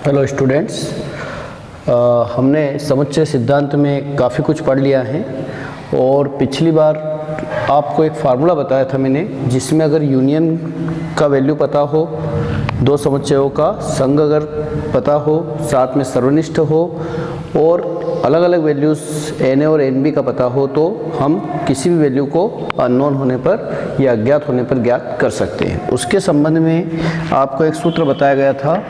Hello students, हमने समुच्चय सिद्धांत में काफ़ी कुछ पढ़ लिया है और पिछली बार आपको एक फार्मूला बताया था मैंने, जिसमें अगर यूनियन का वैल्यू पता हो, दो समुच्चयों का संघ अगर पता हो, साथ में सर्वनिष्ठ हो और अलग अलग वैल्यूज़ एन ए और एन बी का पता हो, तो हम किसी भी वैल्यू को अननोन होने पर या अज्ञात होने पर ज्ञात कर सकते हैं। उसके संबंध में आपको एक सूत्र बताया गया था,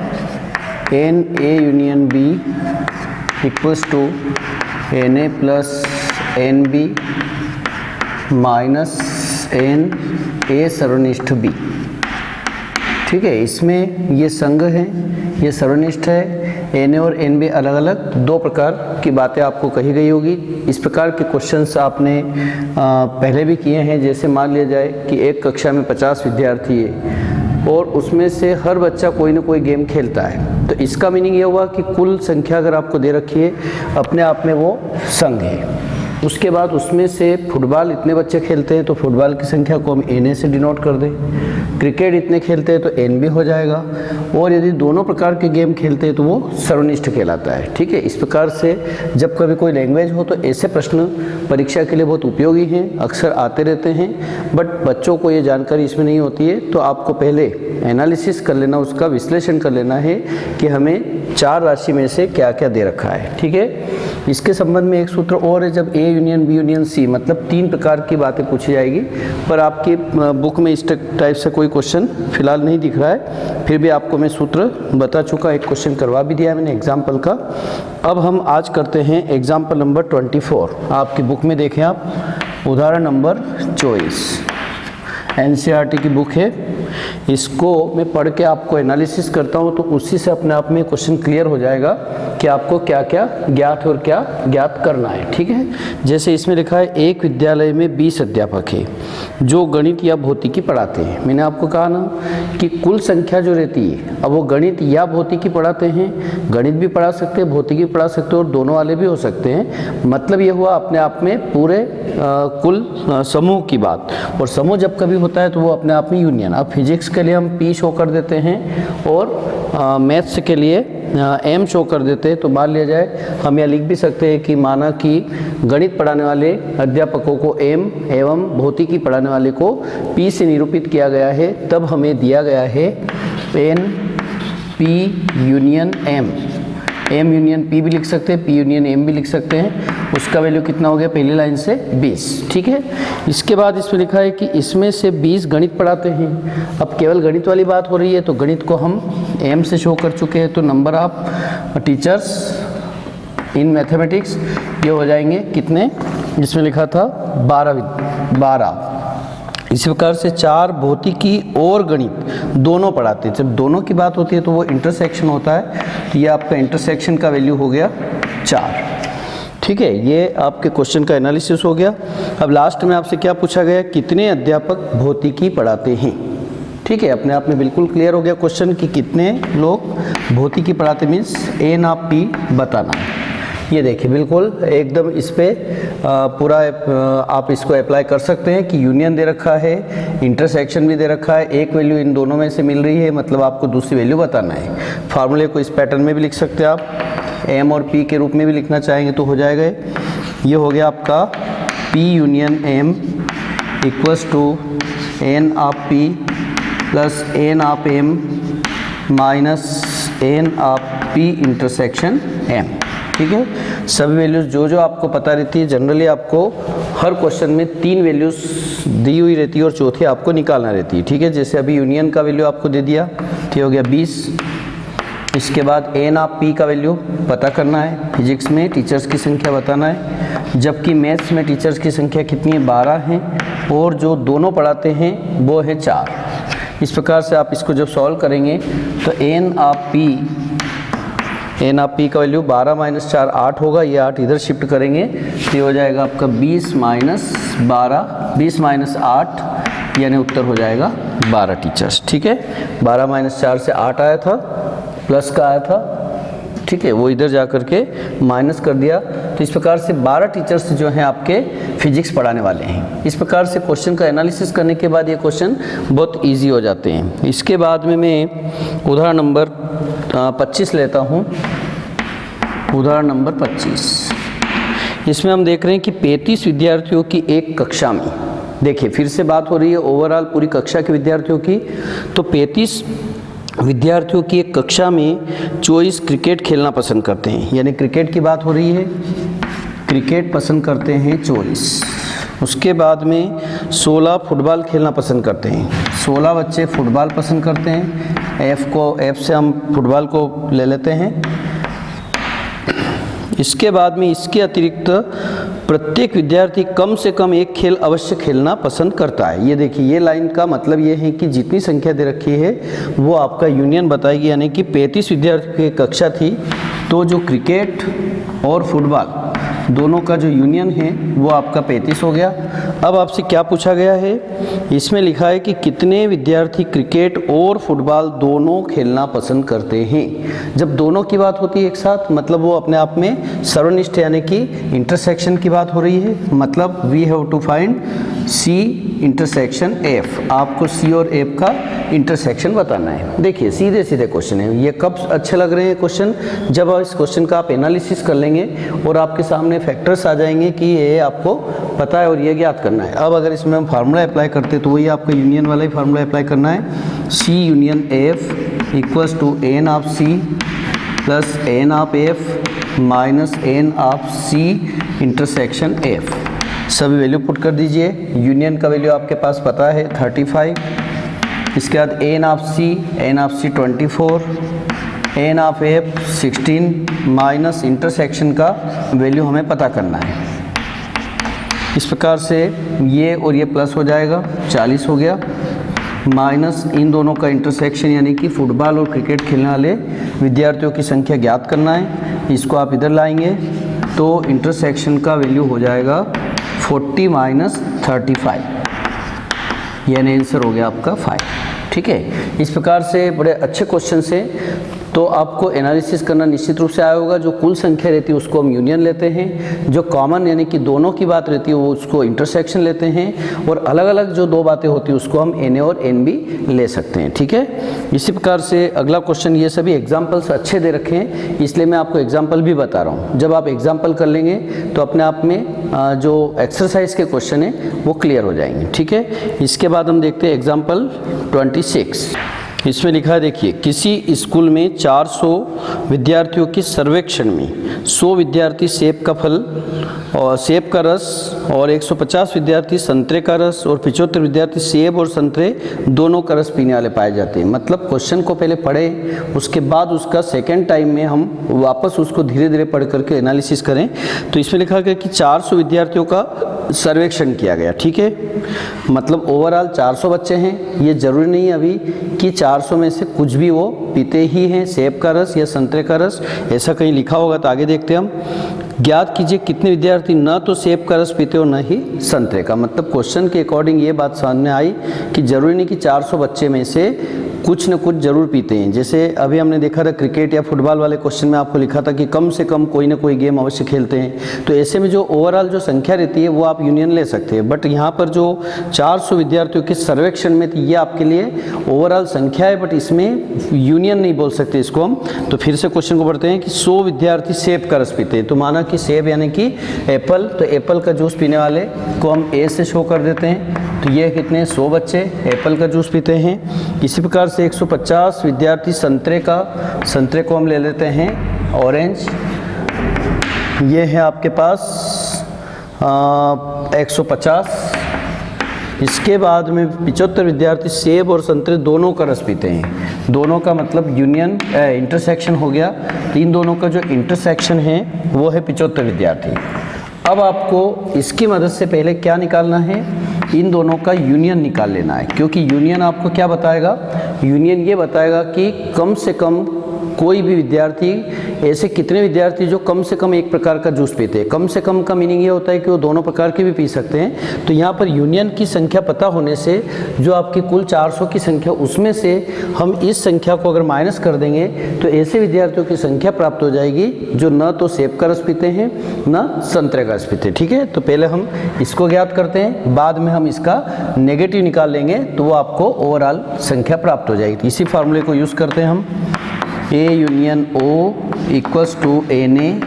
n A union B equals to n A plus n B minus n A सर्वनिष्ठ बी। ठीक है, इसमें ये संघ है, ये सर्वनिष्ठ है। एन ए और एन बी अलग अलग दो प्रकार की बातें आपको कही गई होगी। इस प्रकार के क्वेश्चंस आपने पहले भी किए हैं। जैसे मान लिया जाए कि एक कक्षा में 50 विद्यार्थी है और उसमें से हर बच्चा कोई ना कोई गेम खेलता है, तो इसका मीनिंग ये हुआ कि कुल संख्या अगर आपको दे रखी है, अपने आप में वो संघ है। उसके बाद उसमें से फुटबॉल इतने बच्चे खेलते हैं तो फुटबॉल की संख्या को हम एन ए से डिनोट कर दें। क्रिकेट इतने खेलते हैं तो एन बी हो जाएगा। और यदि दोनों प्रकार के गेम खेलते हैं तो वो सर्वनिष्ठ कहलाता है। ठीक है, इस प्रकार से जब कभी कोई लैंग्वेज हो तो ऐसे प्रश्न परीक्षा के लिए बहुत उपयोगी हैं, अक्सर आते रहते हैं। बट बच्चों को ये जानकारी इसमें नहीं होती है, तो आपको पहले एनालिसिस कर लेना, उसका विश्लेषण कर लेना है कि हमें चार राशि में से क्या क्या दे रखा है। ठीक है, इसके संबंध में एक सूत्र और है, जब A union B union C, मतलब तीन प्रकार की बातें पूछी जाएगी। पर आपकी बुक में इस टाइप से कोई क्वेश्चन फिलहाल नहीं दिख रहा है, फिर भी आपको मैं सूत्र बता चुका, एक क्वेश्चन करवा भी दिया है मैंने एग्जाम्पल का। अब हम आज करते हैं एग्जाम्पल नंबर 24। आपकी बुक में देखें आप, उदाहरण नंबर 24 एनसीईआरटी की बुक है। इसको मैं पढ़ के आपको एनालिसिस करता हूँ, तो उसी से अपने आप में क्वेश्चन क्लियर हो जाएगा कि आपको क्या क्या ज्ञात और क्या ज्ञात करना है। ठीक है, जैसे इसमें लिखा है, एक विद्यालय में 20 अध्यापक है जो गणित या भौतिकी पढ़ाते हैं। मैंने आपको कहा ना कि कुल संख्या जो रहती है, अब वो गणित या भौतिकी पढ़ाते हैं, गणित भी पढ़ा सकते हैं, भौतिकी पढ़ा सकते हैं और दोनों वाले भी हो सकते हैं। मतलब ये हुआ अपने आप में पूरे कुल समूह की बात। और समूह जब कभी होता है तो वो अपने आप में यूनियन। अब फिजिक्स के लिए हम पी शो कर देते हैं और मैथ्स के लिए एम शो कर देते हैं। तो मान लिया जाए, हम यह लिख भी सकते हैं कि माना कि गणित पढ़ाने वाले अध्यापकों को एम एवं भौतिकी पढ़ाने वाले को पी से निरूपित किया गया है। तब हमें दिया गया है n P union M. M union P भी लिख सकते हैं, पी यूनियन एम भी लिख सकते हैं। उसका वैल्यू कितना हो गया पहली लाइन से 20। ठीक है, इसके बाद इसमें लिखा है कि इसमें से 20 गणित पढ़ाते हैं। अब केवल गणित वाली बात हो रही है, तो गणित को हम एम से शो कर चुके हैं, तो number of teachers in mathematics ये हो जाएंगे कितने, जिसमें लिखा था 12। इसी प्रकार से 4 भौतिकी और गणित दोनों पढ़ाते हैं। जब दोनों की बात होती है तो वो इंटरसेक्शन होता है, तो ये आपका इंटरसेक्शन का वैल्यू हो गया 4। ठीक है, ये आपके क्वेश्चन का एनालिसिस हो गया। अब लास्ट में आपसे क्या पूछा गया, कितने अध्यापक भौतिकी पढ़ाते हैं। ठीक है, अपने आप में बिल्कुल क्लियर हो गया क्वेश्चन कि कितने लोग भौतिकी पढ़ाते, मीन्स एन ऑफ पी बताना है। ये देखिए बिल्कुल एकदम इस पे पूरा आप इसको अप्लाई कर सकते हैं कि यूनियन दे रखा है, इंटरसेक्शन भी दे रखा है, एक वैल्यू इन दोनों में से मिल रही है, मतलब आपको दूसरी वैल्यू बताना है। फार्मूले को इस पैटर्न में भी लिख सकते हैं आप, एम और पी के रूप में भी लिखना चाहेंगे तो हो जाएगा। ये हो गया आपका P union M equals to n of P plus n of M minus n of P intersection M. ठीक है, सभी वैल्यूज़ जो जो आपको पता रहती है, जनरली आपको हर क्वेश्चन में 3 वैल्यूज़ दी हुई रहती है और चौथी आपको निकालना रहती है। ठीक है, जैसे अभी यूनियन का वैल्यू आपको दे दिया, ये हो गया 20। इसके बाद एन ऑफ पी का वैल्यू पता करना है, फिजिक्स में टीचर्स की संख्या बताना है, जबकि मैथ्स में टीचर्स की संख्या कितनी है 12 है, और जो दोनों पढ़ाते हैं वो है 4। इस प्रकार से आप इसको जब सॉल्व करेंगे तो एन ऑफ पी का वैल्यू 12 माइनस 4 8 होगा। ये 8 इधर शिफ्ट करेंगे तो ये हो जाएगा आपका 20 माइनस 12, 20 माइनस 8, यानी उत्तर हो जाएगा 12 टीचर्स। ठीक है, 12 माइनस 4 से 8 आया था, प्लस का आया था। ठीक है, वो इधर जा कर के माइनस कर दिया। तो इस प्रकार से 12 टीचर्स जो हैं आपके फिजिक्स पढ़ाने वाले हैं। इस प्रकार से क्वेश्चन का एनालिसिस करने के बाद ये क्वेश्चन बहुत इजी हो जाते हैं। इसके बाद में मैं उदाहरण नंबर 25 लेता हूँ, उदाहरण नंबर 25। इसमें हम देख रहे हैं कि 35 विद्यार्थियों की एक कक्षा में, देखिए फिर से बात हो रही है ओवरऑल पूरी कक्षा के विद्यार्थियों की, तो 35 विद्यार्थियों की एक कक्षा में 24 क्रिकेट खेलना पसंद करते हैं, यानी क्रिकेट की बात हो रही है, क्रिकेट पसंद करते हैं 24। उसके बाद में 16 फुटबॉल खेलना पसंद करते हैं, 16 बच्चे फुटबॉल पसंद करते हैं। एफ से हम फुटबॉल को ले लेते हैं। इसके बाद में इसके अतिरिक्त प्रत्येक विद्यार्थी कम से कम एक खेल अवश्य खेलना पसंद करता है। ये देखिए, ये लाइन का मतलब ये है कि जितनी संख्या दे रखी है वो आपका यूनियन बताएगी, यानी कि 35 विद्यार्थियों की कक्षा थी, तो जो क्रिकेट और फुटबॉल दोनों का जो यूनियन है वो आपका 35 हो गया। अब आपसे क्या पूछा गया है, इसमें लिखा है कि कितने विद्यार्थी क्रिकेट और फुटबॉल दोनों खेलना पसंद करते हैं। जब दोनों की बात होती है एक साथ, मतलब वो अपने आप में सर्वनिष्ठ यानी कि इंटरसेक्शन की बात हो रही है। मतलब we have to find C intersection F, आपको सी और एफ का इंटरसेक्शन बताना है। देखिए सीधे सीधे क्वेश्चन है ये। कब अच्छे लग रहे हैं क्वेश्चन, जब आप इस क्वेश्चन का आप एनालिसिस कर लेंगे और आपके सामने फैक्टर्स आ जाएंगे कि ये आपको पता है और ये ज्ञात करना है। अब अगर इसमें हम फार्मूला अप्लाई करते हैं तो वही आपका यूनियन वाला ही फार्मूला अप्लाई करना है। C union F equals to n of C plus n of F minus n of C intersection F. सभी वैल्यू पुट कर दीजिए। यूनियन का वैल्यू आपके पास पता है 35, इसके बाद n of C 24, n of F 16 minus intersection का वैल्यू हमें पता करना है। इस प्रकार से ये और ये प्लस हो जाएगा, 40 हो गया, माइनस इन दोनों का इंटरसेक्शन यानी कि फुटबॉल और क्रिकेट खेलने वाले विद्यार्थियों की संख्या ज्ञात करना है। इसको आप इधर लाएंगे तो इंटरसेक्शन का वैल्यू हो जाएगा 40 माइनस 35, यानी आंसर हो गया आपका 5। ठीक है, इस प्रकार से बड़े अच्छे क्वेश्चन से तो आपको एनालिसिस करना निश्चित रूप से आया होगा। जो कुल संख्या रहती है उसको हम यूनियन लेते हैं, जो कॉमन यानी कि दोनों की बात रहती है वो उसको इंटरसेक्शन लेते हैं, और अलग अलग जो दो बातें होती है उसको हम एन ए और एन बी ले सकते हैं। ठीक है, इसी प्रकार से अगला क्वेश्चन, ये सभी एग्जाम्पल्स अच्छे दे रखे हैं इसलिए मैं आपको एग्जाम्पल भी बता रहा हूँ। जब आप एग्जाम्पल कर लेंगे तो अपने आप में जो एक्सरसाइज के क्वेश्चन है वो क्लियर हो जाएंगे। ठीक है, इसके बाद हम देखते हैं एग्जाम्पल 26। इसमें लिखा है, देखिए, किसी स्कूल में 400 विद्यार्थियों के सर्वेक्षण में 100 विद्यार्थी सेब का फल और सेब का रस और 150 विद्यार्थी संतरे का रस और 75 विद्यार्थी सेब और संतरे दोनों का रस पीने वाले पाए जाते हैं। मतलब क्वेश्चन को पहले पढ़ें, उसके बाद उसका सेकेंड टाइम में हम वापस उसको धीरे धीरे पढ़ करके एनालिसिस करें। तो इसमें लिखा गया कि 400 विद्यार्थियों का सर्वेक्षण किया गया। ठीक है, मतलब ओवरऑल 400 बच्चे हैं। ये जरूरी नहीं है अभी कि 400 में से कुछ भी वो पीते ही हैं सेब का रस या संतरे का रस, ऐसा कहीं लिखा होगा तो आगे देखते हैं हम। ज्ञात कीजिए कितने विद्यार्थी न तो सेब का रस पीते और न ही संतरे का। मतलब क्वेश्चन के अकॉर्डिंग ये बात सामने आई कि जरूरी नहीं कि 400 बच्चे में से कुछ न कुछ जरूर पीते हैं। जैसे अभी हमने देखा था क्रिकेट या फुटबॉल वाले क्वेश्चन में आपको लिखा था कि कम से कम कोई ना कोई गेम अवश्य खेलते हैं। तो ऐसे में जो ओवरऑल जो संख्या रहती है वो आप यूनियन ले सकते हैं, बट यहाँ पर जो 400 विद्यार्थियों के सर्वेक्षण में थी ये आपके लिए ओवरऑल संख्या है, बट इसमें यूनियन नहीं बोल सकते इसको हम। तो फिर से क्वेश्चन को पढ़ते हैं कि 100 विद्यार्थी सेब का रस पीते हैं। तो माना कि सेब यानी कि एप्पल, तो एप्पल का जूस पीने वाले को हम ए से शो कर देते हैं। तो ये कितने 100 बच्चे एप्पल का जूस पीते हैं। इसी प्रकार से 150 विद्यार्थी संतरे को हम ले लेते हैं ऑरेंज। ये है आपके पास 150। इसके बाद में 75 विद्यार्थी सेब और संतरे दोनों का रस पीते हैं। दोनों का मतलब यूनियन इंटरसेक्शन हो गया। इन दोनों का जो इंटरसेक्शन है वो है 75 विद्यार्थी। अब आपको इसकी मदद से पहले क्या निकालना है, इन दोनों का यूनियन निकाल लेना है, क्योंकि यूनियन आपको क्या बताएगा, यूनियन ये बताएगा कि कम से कम कोई भी विद्यार्थी, ऐसे कितने विद्यार्थी जो कम से कम एक प्रकार का जूस पीते हैं। कम से कम का मीनिंग ये होता है कि वो दोनों प्रकार के भी पी सकते हैं। तो यहाँ पर यूनियन की संख्या पता होने से जो आपकी कुल 400 की संख्या, उसमें से हम इस संख्या को अगर माइनस कर देंगे तो ऐसे विद्यार्थियों की संख्या प्राप्त हो जाएगी जो न तो सेब का रस पीते हैं न संतरे का रस पीते हैं। ठीक है, तो पहले हम इसको ज्ञात करते हैं, बाद में हम इसका नेगेटिव निकाल लेंगे तो वो आपको ओवरऑल संख्या प्राप्त हो जाएगी। इसी फार्मूले को यूज़ करते हैं हम। A union O equals to n A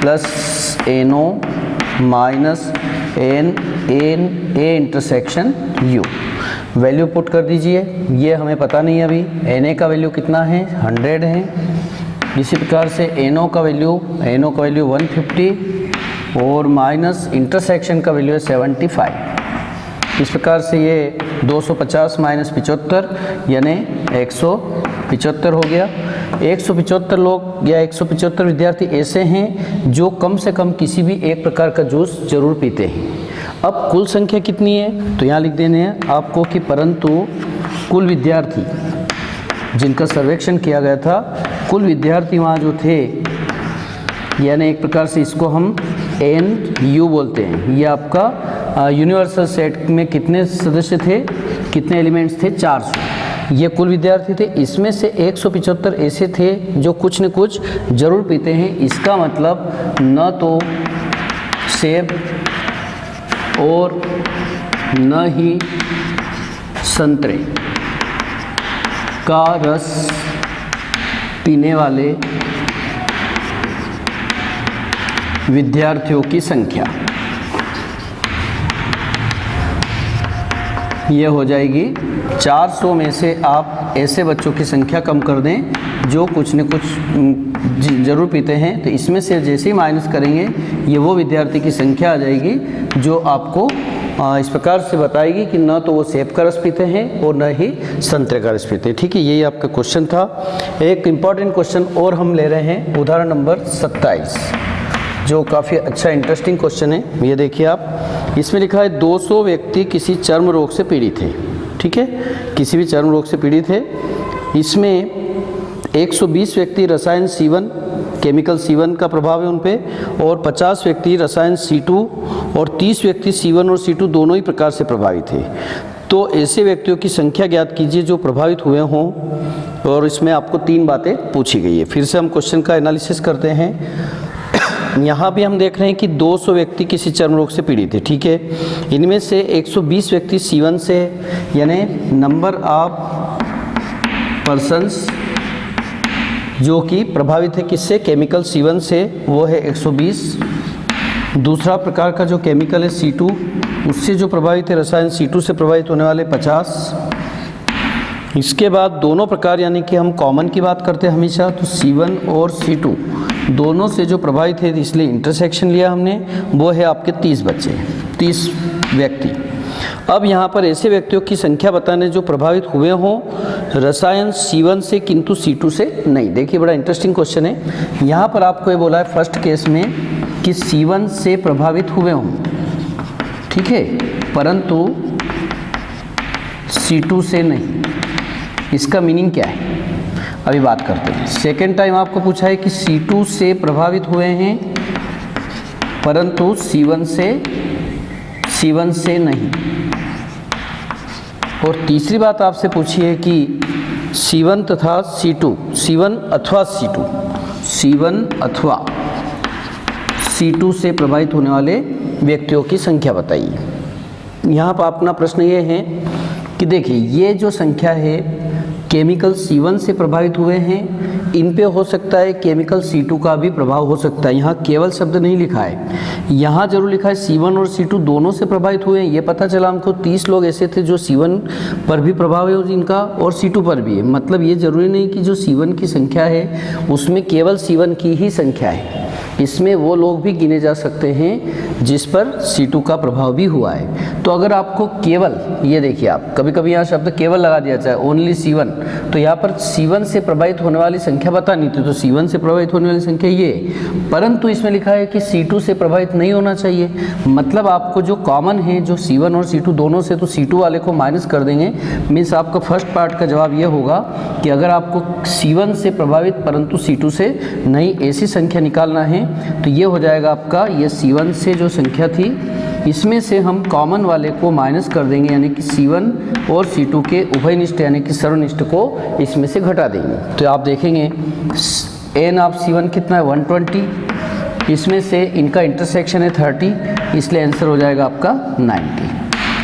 plus n O minus n A intersection U. Value put कर दीजिए, ये हमें पता नहीं है अभी। एन ए का वैल्यू कितना है, 100 है। इसी प्रकार से एन ओ का वैल्यू 150 और माइनस इंटरसेक्शन का वैल्यू है 75। इस प्रकार से ये 250 माइनस 75 यानी 175 हो गया। 175 लोग या 175 विद्यार्थी ऐसे हैं जो कम से कम किसी भी एक प्रकार का जूस जरूर पीते हैं। अब कुल संख्या कितनी है तो यहाँ लिख देने हैं आपको कि परंतु कुल विद्यार्थी जिनका सर्वेक्षण किया गया था, कुल विद्यार्थी वहाँ जो थे, यानी एक प्रकार से इसको हम एन यू बोलते हैं। ये आपका यूनिवर्सल सेट में कितने सदस्य थे, कितने एलिमेंट्स थे, 400। ये कुल विद्यार्थी थे। इसमें से 175 ऐसे थे जो कुछ न कुछ जरूर पीते हैं। इसका मतलब न तो सेब और न ही संतरे का रस पीने वाले विद्यार्थियों की संख्या ये हो जाएगी 400 में से आप ऐसे बच्चों की संख्या कम कर दें जो कुछ न कुछ ज़रूर पीते हैं। तो इसमें से जैसे ही माइनस करेंगे ये वो विद्यार्थी की संख्या आ जाएगी जो आपको इस प्रकार से बताएगी कि न तो वो सेब का रस पीते हैं और न ही संतरे का रस पीते हैं। ठीक है, यही आपका क्वेश्चन था। एक इम्पॉर्टेंट क्वेश्चन और हम ले रहे हैं, उदाहरण नंबर 27, जो काफ़ी अच्छा इंटरेस्टिंग क्वेश्चन है। ये देखिए आप, इसमें लिखा है 200 व्यक्ति किसी चर्म रोग से पीड़ित थे। ठीक है, किसी भी चर्म रोग से पीड़ित है। इसमें 120 व्यक्ति रसायन C1 केमिकल C1 का प्रभाव है उन पे, और 50 व्यक्ति रसायन C2 और 30 व्यक्ति C1 और C2 दोनों ही प्रकार से प्रभावित थे। तो ऐसे व्यक्तियों की संख्या ज्ञात कीजिए जो प्रभावित हुए हों, और इसमें आपको 3 बातें पूछी गई है। फिर से हम क्वेश्चन का एनालिसिस करते हैं। यहाँ भी हम देख रहे हैं कि 200 व्यक्ति किसी चर्म रोग से पीड़ित थे। ठीक है, इनमें से 120 व्यक्ति C1 से, यानी नंबर ऑफ पर्सन्स जो कि प्रभावित है किससे, केमिकल C1 से, वो है 120। दूसरा प्रकार का जो केमिकल है C2, उससे जो प्रभावित है रसायन C2 से प्रभावित होने वाले 50। इसके बाद दोनों प्रकार यानी कि हम कॉमन की बात करते हैं हमेशा, तो C1 और C2 दोनों से जो प्रभावित है, इसलिए इंटरसेक्शन लिया हमने, वो है आपके 30 बच्चे, 30 व्यक्ति। अब यहाँ पर ऐसे व्यक्तियों की संख्या बताने जो प्रभावित हुए हों रसायन C1 से किंतु C2 से नहीं। देखिए बड़ा इंटरेस्टिंग क्वेश्चन है। यहाँ पर आपको ये बोला है फर्स्ट केस में कि C1 से प्रभावित हुए हों, ठीक है, परंतु C2 से नहीं। इसका मीनिंग क्या है अभी बात करते हैं। सेकेंड टाइम आपको पूछा है कि C2 से प्रभावित हुए हैं परंतु C1 से नहीं। और तीसरी बात आपसे पूछी है कि C1 तथा C2, C1 अथवा C2 से प्रभावित होने वाले व्यक्तियों की संख्या बताइए। यहाँ पर अपना प्रश्न ये है कि देखिए ये जो संख्या है केमिकल C1 से प्रभावित हुए हैं, इन पे हो सकता है केमिकल C2 का भी प्रभाव हो सकता है। यहाँ केवल शब्द नहीं लिखा है, यहाँ जरूर लिखा है C1 और C2 दोनों से प्रभावित हुए हैं। ये पता चला हमको 30 लोग ऐसे थे जो C1 पर भी प्रभाव है इनका और C2 पर भी है। मतलब ये जरूरी नहीं कि जो C1 की संख्या है उसमें केवल C1 की ही संख्या है, इसमें वो लोग भी गिने जा सकते हैं जिस पर C2 का प्रभाव भी हुआ है। तो अगर आपको केवल, ये देखिए आप कभी कभी यहाँ शब्द केवल लगा दिया जाए, ओनली C1, तो यहाँ पर C1 से प्रभावित होने वाली संख्या बतानी थी, तो C1 से प्रभावित होने वाली संख्या ये, परंतु इसमें लिखा है कि C2 से प्रभावित नहीं होना चाहिए। मतलब आपको जो कॉमन है जो C1 और C2 दोनों से, तो C2 वाले को माइनस कर देंगे। मीन्स आपका फर्स्ट पार्ट का जवाब ये होगा कि अगर आपको C1 से प्रभावित परंतु C2 से नहीं ऐसी संख्या निकालना है तो ये हो जाएगा आपका, ये C1 से जो संख्या थी इसमें से हम कॉमन वाले को माइनस कर देंगे, यानी कि C1 और C2 के उभयनिष्ठ यानी कि सर्वनिष्ठ को इसमें से घटा देंगे। तो आप देखेंगे n ऑफ C1 कितना है 120, इसमें से इनका इंटरसेक्शन है 30, इसलिए आंसर हो जाएगा आपका 90।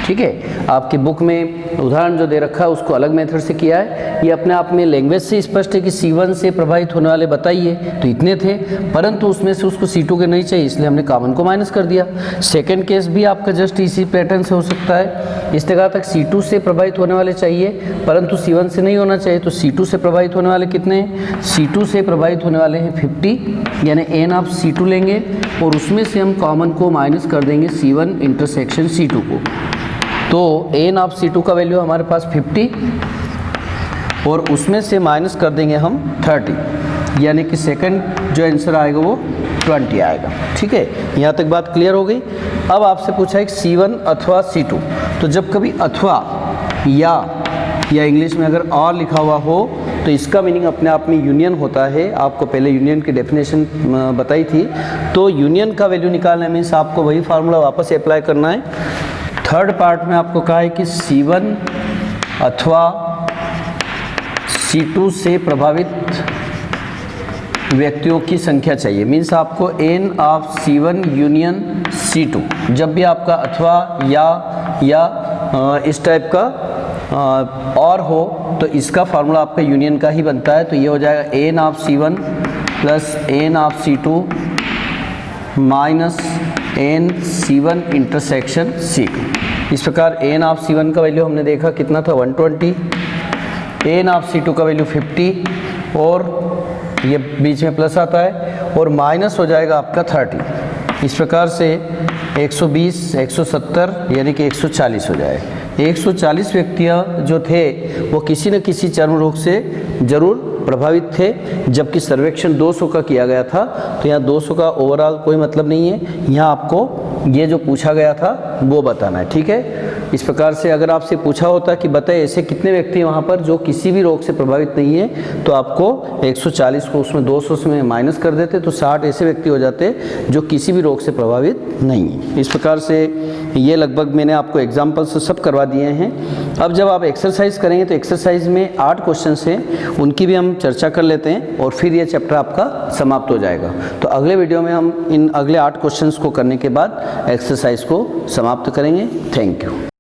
ठीक ठीक है। आपकी बुक में उदाहरण जो दे रखा है उसको अलग मेथड से किया है। ये अपने आप में लैंग्वेज से स्पष्ट है कि C1 से प्रभावित होने वाले बताइए, तो इतने थे, परंतु उसमें से उसको C2 के नहीं चाहिए, इसलिए हमने कॉमन को माइनस कर दिया। सेकंड केस भी आपका जस्ट इसी पैटर्न से हो सकता है। इस जगह तक C2 से प्रभावित होने वाले चाहिए, परंतु C1 से नहीं होना चाहिए, तो C2 से प्रभावित होने वाले कितने हैं? C2 से प्रभावित होने वाले हैं 50, यानी n ऑफ C2 लेंगे और उसमें से हम कॉमन को माइनस कर देंगे C1 इंटरसेक्शन C2 को। तो n ऑफ C2 का वैल्यू हमारे पास 50 और उसमें से माइनस कर देंगे हम 30, यानी कि सेकंड जो आंसर आएगा वो 20 आएगा। ठीक है, यहाँ तक बात क्लियर हो गई। अब आपसे पूछा है C1 अथवा C2, तो जब कभी अथवा या इंग्लिश में अगर और लिखा हुआ हो तो इसका मीनिंग अपने आप में यूनियन होता है। आपको पहले यूनियन की डेफिनेशन बताई थी। तो यूनियन का वैल्यू निकालना मीन्स आपको वही फार्मूला वापस अप्लाई करना है। थर्ड पार्ट में आपको कहा है कि C1 अथवा C2 से प्रभावित व्यक्तियों की संख्या चाहिए, मीन्स आपको n of C1 union C2। जब भी आपका अथवा या इस टाइप का और हो तो इसका फार्मूला आपका यूनियन का ही बनता है। तो ये हो जाएगा n of C1 plus n of C2 minus n C1 intersection C2। इस प्रकार n ऑफ C1 का वैल्यू हमने देखा कितना था 120, n ऑफ C2 का वैल्यू 50 और ये बीच में प्लस आता है और माइनस हो जाएगा आपका 30। इस प्रकार से 120, 170 यानी कि 140 हो जाए। 140 व्यक्तियाँ जो थे वो किसी न किसी चर्म रोग से जरूर प्रभावित थे, जबकि सर्वेक्षण 200 का किया गया था। तो यहाँ 200 का ओवरऑल कोई मतलब नहीं है, यहाँ आपको ये जो पूछा गया था वो बताना है। ठीक है, इस प्रकार से अगर आपसे पूछा होता कि बताए ऐसे कितने व्यक्ति वहाँ पर जो किसी भी रोग से प्रभावित नहीं है, तो आपको 140 को उसमें 200 में माइनस कर देते तो 60 ऐसे व्यक्ति हो जाते जो किसी भी रोग से प्रभावित नहीं है। इस प्रकार से ये लगभग मैंने आपको एग्जाम्पल से सब करवा दिए हैं। अब जब आप एक्सरसाइज करेंगे तो एक्सरसाइज में 8 क्वेश्चन हैं, उनकी भी हम चर्चा कर लेते हैं और फिर ये चैप्टर आपका समाप्त हो जाएगा। तो अगले वीडियो में हम इन अगले 8 क्वेश्चंस को करने के बाद एक्सरसाइज को समाप्त करेंगे। Thank you.